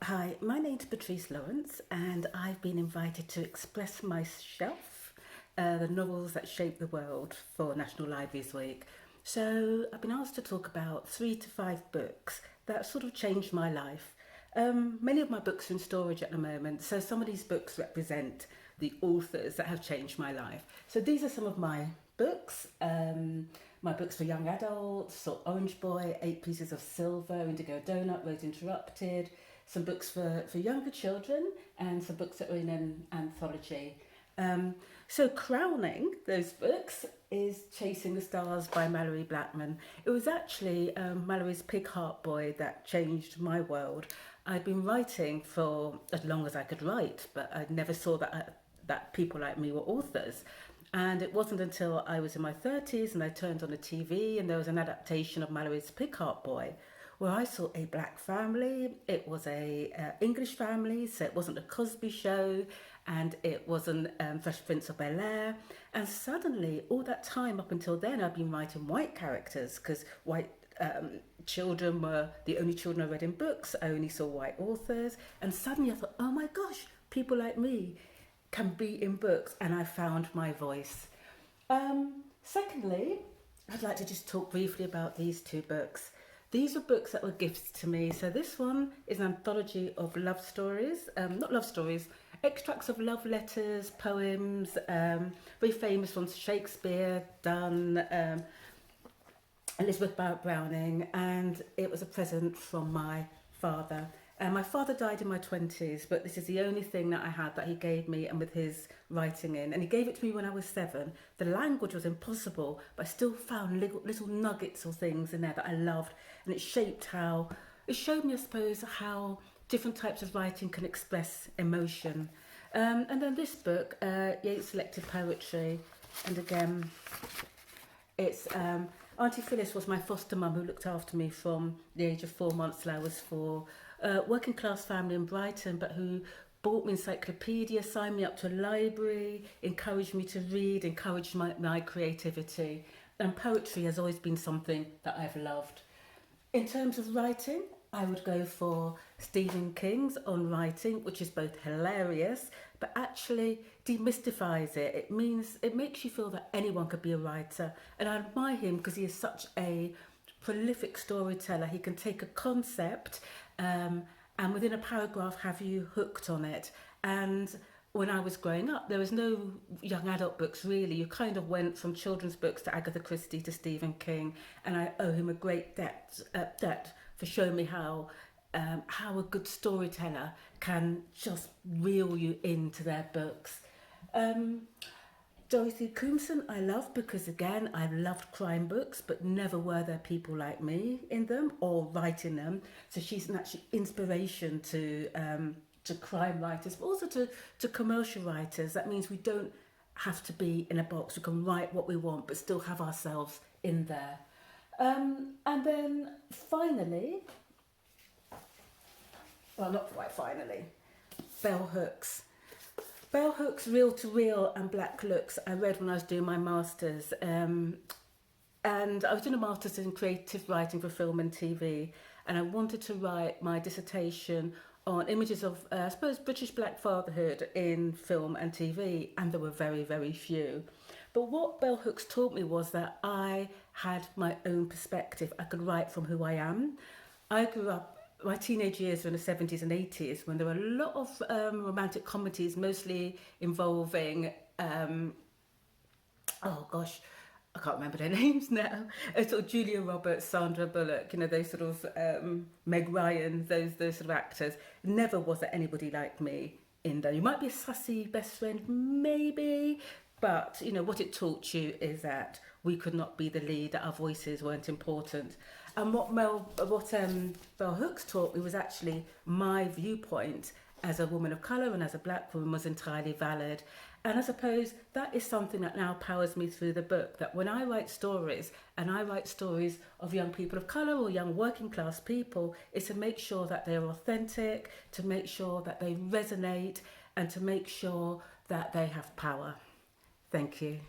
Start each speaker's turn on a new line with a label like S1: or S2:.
S1: Hi, my name's Patrice Lawrence, and I've been invited to express myself, the novels that shape the world for National Libraries Week. So I've been asked to talk about 3 to 5 books that sort of changed my life. Many of my books are in storage at the moment, so some of these books represent the authors that have changed my life. So these are some of my books for young adults, so Orange Boy, 8 Pieces of Silver, Indigo Donut, Rose Interrupted, some books for younger children, and some books that are in an anthology. So crowning those books is Chasing the Stars by Mallory Blackman. It was actually Mallory's Pig Heart Boy that changed my world. I'd been writing for as long as I could write, but I never saw that people like me were authors. And it wasn't until I was in my 30s and I turned on the TV and there was an adaptation of Mallory's Pig Heart Boy where I saw a black family. It was a English family, so it wasn't a Cosby Show, and it wasn't Fresh Prince of Bel-Air. And suddenly, all that time up until then, I've been writing white characters because white children were the only children I read in books. I only saw white authors. And suddenly I thought, oh my gosh, people like me can be in books, and I found my voice. Secondly, I'd like to just talk briefly about these 2 books. These are books that were gifts to me. So this one is an anthology of love stories, not love stories, extracts of love letters, poems, very famous ones, Shakespeare, Donne, Elizabeth Barrett Browning, and it was a present from my father. My father died in my 20s, but this is the only thing that I had that he gave me, and with his writing in. And he gave it to me when I was 7. The language was impossible, but I still found little nuggets of things in there that I loved. And it showed me, I suppose, how different types of writing can express emotion. And then this book, Yeats Selected Poetry, and again, it's Auntie Phyllis was my foster mum who looked after me from the age of 4 months till I was 4. Working class family in Brighton, but who bought me encyclopedia, signed me up to a library, encouraged me to read, encouraged my creativity. And poetry has always been something that I've loved. In terms of writing, I would go for Stephen King's On Writing, which is both hilarious, but actually demystifies it. It makes you feel that anyone could be a writer. And I admire him because he is such a prolific storyteller. He can take a concept and within a paragraph have you hooked on it. And when I was growing up, there was no young adult books really. You kind of went from children's books to Agatha Christie to Stephen King, and I owe him a great debt for showing me how a good storyteller can just reel you into their books. Dorothy Coomson I love because, again, I loved crime books, but never were there people like me in them or writing them. So she's an actual inspiration to crime writers, but also to commercial writers. That means we don't have to be in a box. We can write what we want, but still have ourselves in there. And then finally, well, not quite finally, Bell Hooks. Bell Hooks, Reel to Reel and Black Looks, I read when I was doing my Masters. And I was doing a Masters in Creative Writing for Film and TV. And I wanted to write my dissertation on images of, I suppose, British black fatherhood in film and TV. And there were very, very few. But what Bell Hooks taught me was that I had my own perspective. I could write from who I am. I grew up, my teenage years were in the 70s and 80s when there were a lot of romantic comedies, mostly involving, oh gosh, I can't remember their names now. Sort of Julia Roberts, Sandra Bullock, those sort of Meg Ryan, those sort of actors. Never was there anybody like me in there. You might be a sassy best friend, maybe, but what it taught you is that we could not be the lead, that our voices weren't important. And what Bell Hooks taught me was actually my viewpoint as a woman of colour and as a black woman was entirely valid. And I suppose that is something that now powers me through the book, that when I write stories, and I write stories of young people of colour or young working class people, is to make sure that they're authentic, to make sure that they resonate, and to make sure that they have power. Thank you.